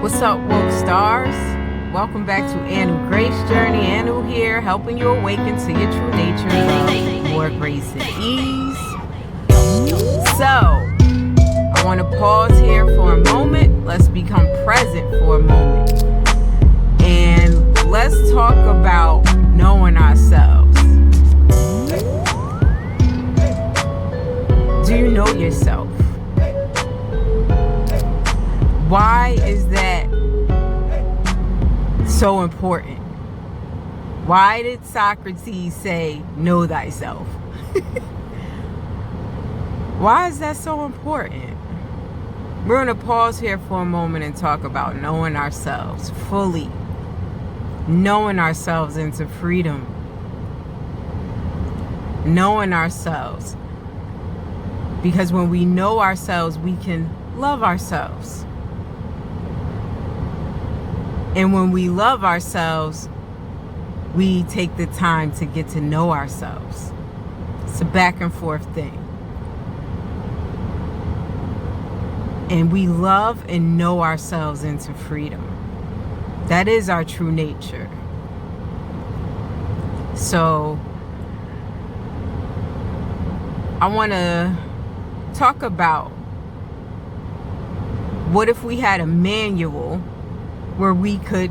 What's up, woke stars? Welcome back to Anu Grace Journey. Anu here, helping you awaken to your true nature of more grace and ease. So, I want to pause here for a moment. Let's become present for a moment. And let's talk about knowing ourselves. Do you know yourself? Why is that so important? Why did Socrates say, know thyself? Why is that so important? We're going to pause here for a moment and talk about knowing ourselves fully. Knowing ourselves into freedom. Knowing ourselves. Because when we know ourselves, we can love ourselves. And when we love ourselves, we take the time to get to know ourselves. It's a back and forth thing. And we love and know ourselves into freedom. That is our true nature. So, I want to talk about what if we had a manual where we could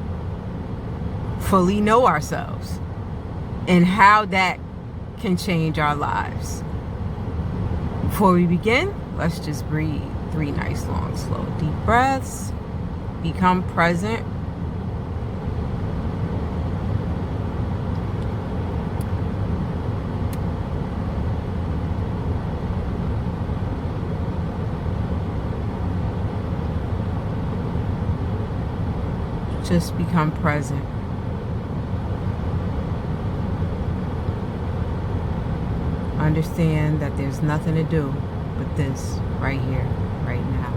fully know ourselves and how that can change our lives. Before we begin, let's just breathe 3 nice, long, slow, deep breaths. Become present. Just become present. Understand that there's nothing to do but this right here, right now.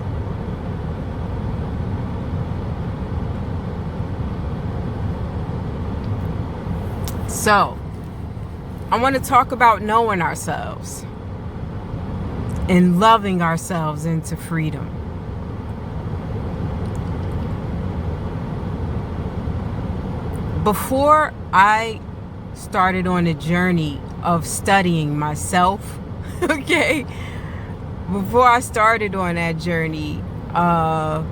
So, I want to talk about knowing ourselves and loving ourselves into freedom. Before I started on a journey of studying myself, okay, before I started on that journey, I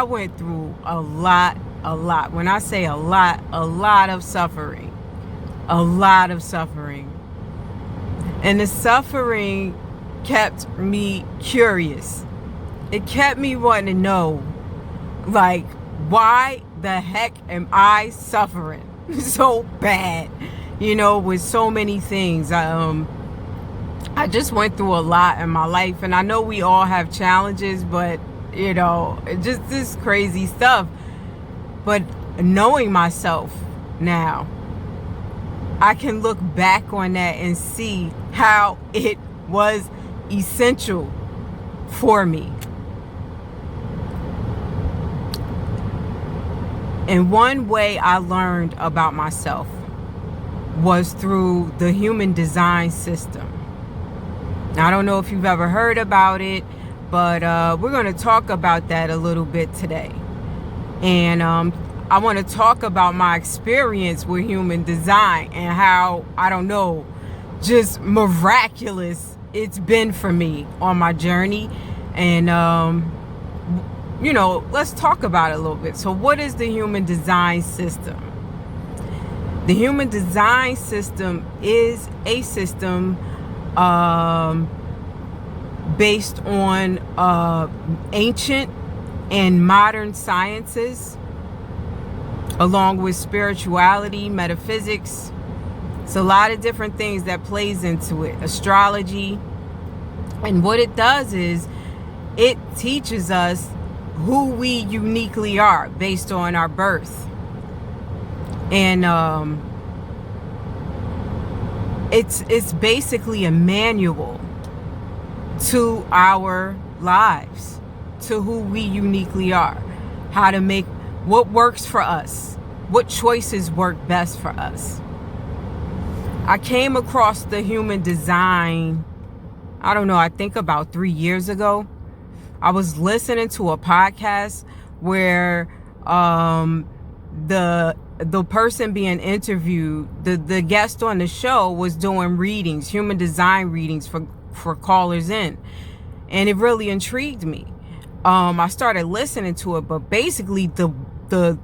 went through a lot. When I say a lot of suffering. A lot of suffering. And the suffering kept me curious. It kept me wanting to know, like, why the heck am I suffering so bad, with so many things. I just went through a lot in my life, and I know we all have challenges, but just this crazy stuff. But knowing myself now, I can look back on that and see how it was essential for me. And one way I learned about myself was through the human design system. Now, I don't know if you've ever heard about it, but we're going to talk about that a little bit today. And I want to talk about my experience with human design and how, just miraculous it's been for me on my journey. And let's talk about it a little bit. So what is the human design system? The human design system is a system based on ancient and modern sciences, along with spirituality, metaphysics. It's a lot of different things that plays into it. Astrology. And what it does is it teaches us who we uniquely are based on our birth. And it's basically a manual to our lives, to who we uniquely are, how to make what works for us, what choices work best for us. I came across the human design, I think about 3 years ago. I was listening to a podcast where the person being interviewed, the guest on the show, was doing readings, human design readings for callers in, and it really intrigued me. I started listening to it, but basically the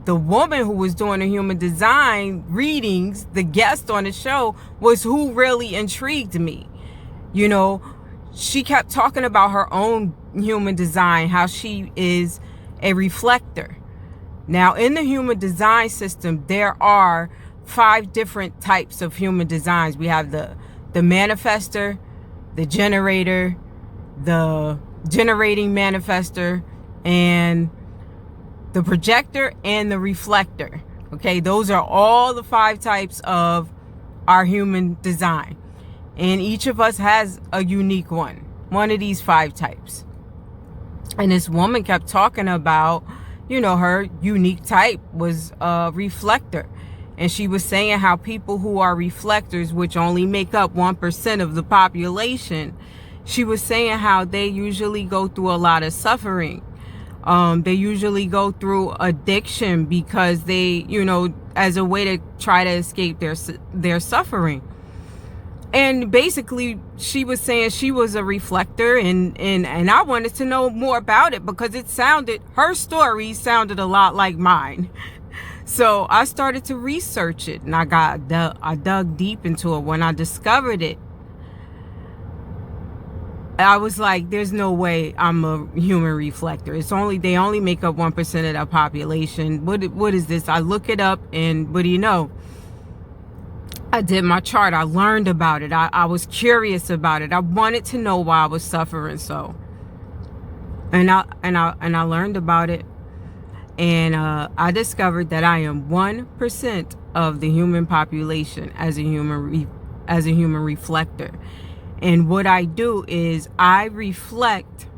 woman who was doing the human design readings, the guest on the show, was who really intrigued me. You know, she kept talking about her own human design, how she is a reflector. Now, in the human design system, there are 5 different types of human designs. We have the manifestor, the generator, the generating manifestor, and the projector, and the reflector. Okay, those are all the 5 types of our human design. And each of us has a unique one of these 5 types. And this woman kept talking about, you know, her unique type was a reflector. And she was saying how people who are reflectors, which only make up 1% of the population, she was saying how they usually go through a lot of suffering. They usually go through addiction because they, you know, as a way to try to escape their suffering. And basically, she was saying she was a reflector, and I wanted to know more about it because her story sounded a lot like mine. So I started to research it, and I dug deep into it. When I discovered it, I was like, there's no way I'm a human reflector. They only make up 1% of the population. What is this? I look it up, and what do you know? I did my chart. I learned about it. I was curious about it. I wanted to know why I was suffering so. And I learned about it. And I discovered that I am 1% of the human population as a human reflector. And what I do is I reflect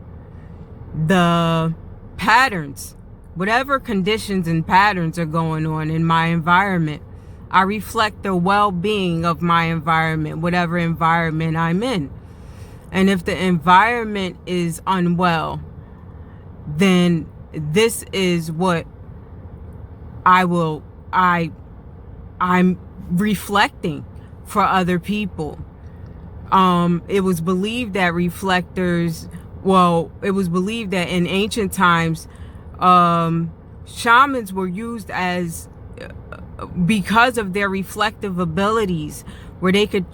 the patterns, whatever conditions and patterns are going on in my environment. I reflect the well-being of my environment, whatever environment I'm in. And if the environment is unwell, then this is what I'm reflecting for other people. It was believed that in ancient times, shamans were used as because of their reflective abilities, where they could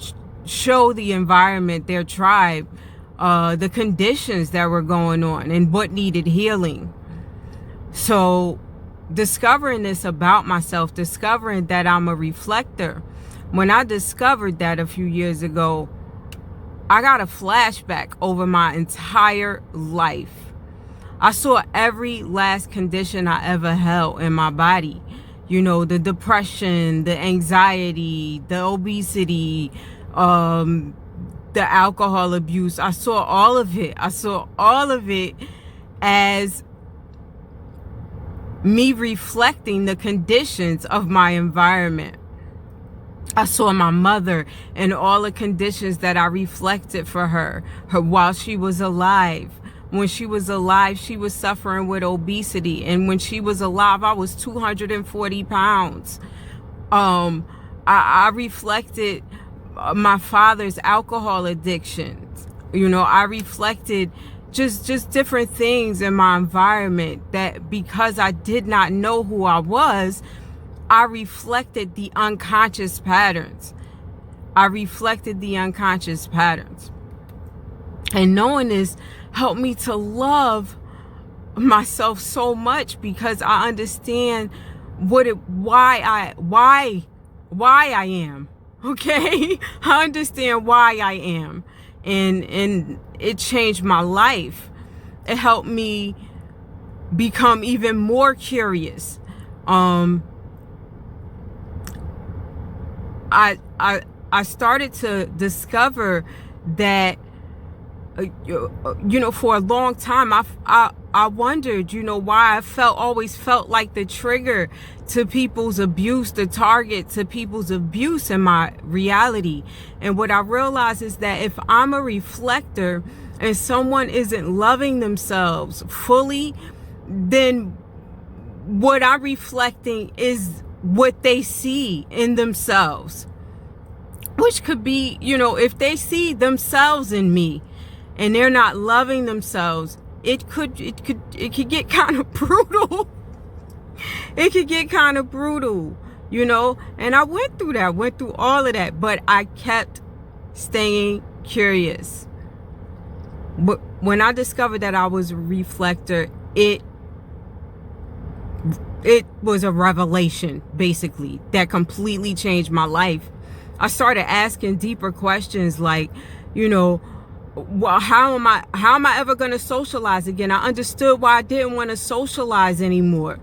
show the environment, their tribe, the conditions that were going on and what needed healing. So discovering this about myself, discovering that I'm a reflector, when I discovered that a few years ago, I got a flashback over my entire life. I saw every last condition I ever held in my body. You know, the depression, the anxiety, the obesity, the alcohol abuse. I saw all of it. I saw all of it as me reflecting the conditions of my environment. I saw my mother and all the conditions that I reflected for her while she was alive. When she was alive, she was suffering with obesity. And when she was alive, I was 240 pounds. I reflected my father's alcohol addictions. You know, I reflected just different things in my environment that, because I did not know who I was, I reflected the unconscious patterns. And knowing this helped me to love myself so much, because I understand why I am. Okay? I understand why I am. And it changed my life. It helped me become even more curious. I started to discover that, you know, for a long time, I wondered, you know, why I always felt like the trigger to people's abuse, the target to people's abuse in my reality. And what I realized is that if I'm a reflector and someone isn't loving themselves fully, then what I'm reflecting is what they see in themselves, which could be, if they see themselves in me and they're not loving themselves, it could get kind of brutal. It could get kind of brutal, and I went through all of that, but I kept staying curious. But when I discovered that I was a reflector, it was a revelation, basically, that completely changed my life. I started asking deeper questions like, well, how am I ever going to socialize again? I understood why I didn't want to socialize anymore.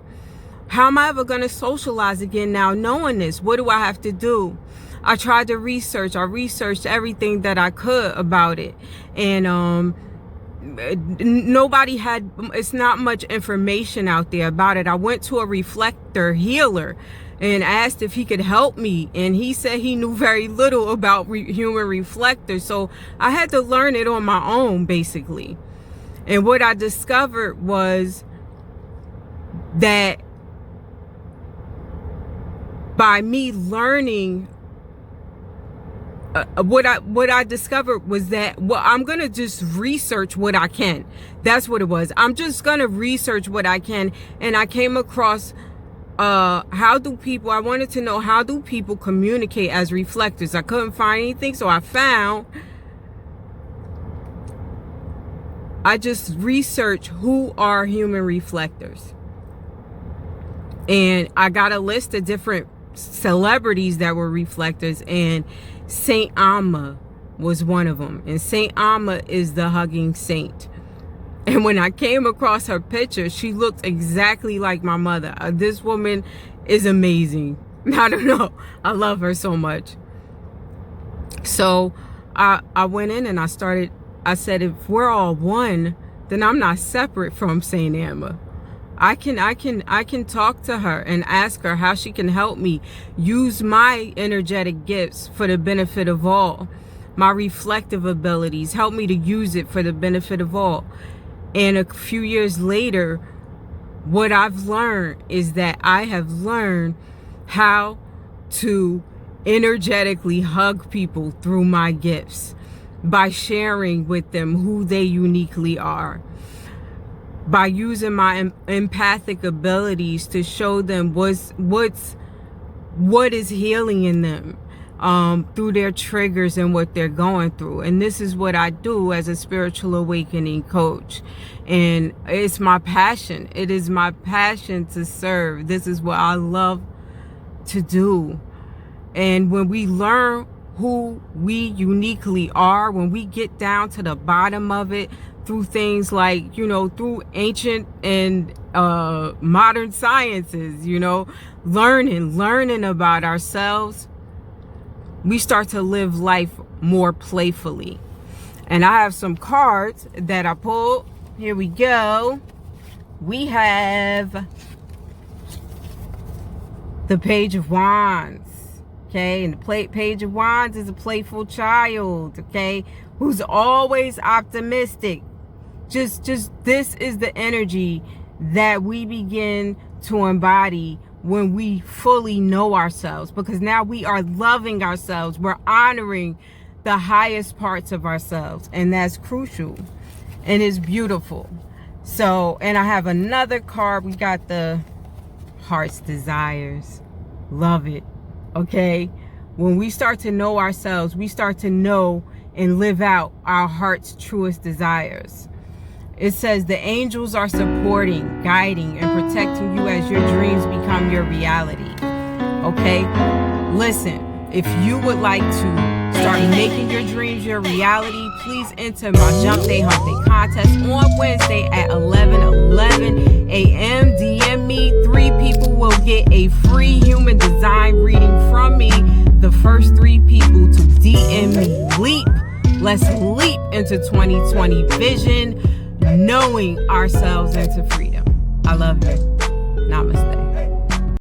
How am I ever going to socialize again now knowing this? What do I have to do? I tried to research. I researched everything that I could about it. And it's not much information out there about it. I went to a reflector healer and asked if he could help me. And he said he knew very little about human reflectors. So I had to learn it on my own, basically. And what I discovered was that by me learning, what I discovered was that, I'm going to just research what I can. That's what it was. I'm just going to research what I can. And I came across, I wanted to know, how do people communicate as reflectors? I couldn't find anything. So I just researched who are human reflectors. And I got a list of different celebrities that were reflectors, and Saint Amma was one of them. And Saint Amma is the hugging saint. And when I came across her picture, she looked exactly like my mother. This woman is amazing. I don't know. I love her so much. So I went in and I said, if we're all one, then I'm not separate from Saint Amma. I can talk to her and ask her how she can help me use my energetic gifts for the benefit of all. My reflective abilities, help me to use it for the benefit of all. And a few years later, what I've learned is that I have learned how to energetically hug people through my gifts by sharing with them who they uniquely are. By using my empathic abilities to show them what is healing in them through their triggers and what they're going through. And this is what I do as a spiritual awakening coach. And it's my passion. It is my passion to serve. This is what I love to do. And when we learn who we uniquely are, when we get down to the bottom of it, through things like, through ancient and modern sciences, learning about ourselves, we start to live life more playfully. And I have some cards that I pulled. Here we go. We have the Page of Wands. Okay, and the Page of Wands is a playful child, okay, who's always optimistic. Just this is the energy that we begin to embody when we fully know ourselves, because now we are loving ourselves. We're honoring the highest parts of ourselves, and that's crucial and it's beautiful. So, and I have another card. We got the Heart's Desires. Love it. Okay, when we start to know ourselves, we start to know and live out our heart's truest desires. It says the angels are supporting, guiding, and protecting you as your dreams become your reality. Okay? Listen, if you would like to start making your dreams your reality, please enter my Jump Day Hump Day contest on Wednesday at 11:11 a.m. DM me. 3 people will get a free human design reading from me. The first 3 people to DM me. Leap. Let's leap into 2020 vision, knowing ourselves into freedom. I love you. Namaste.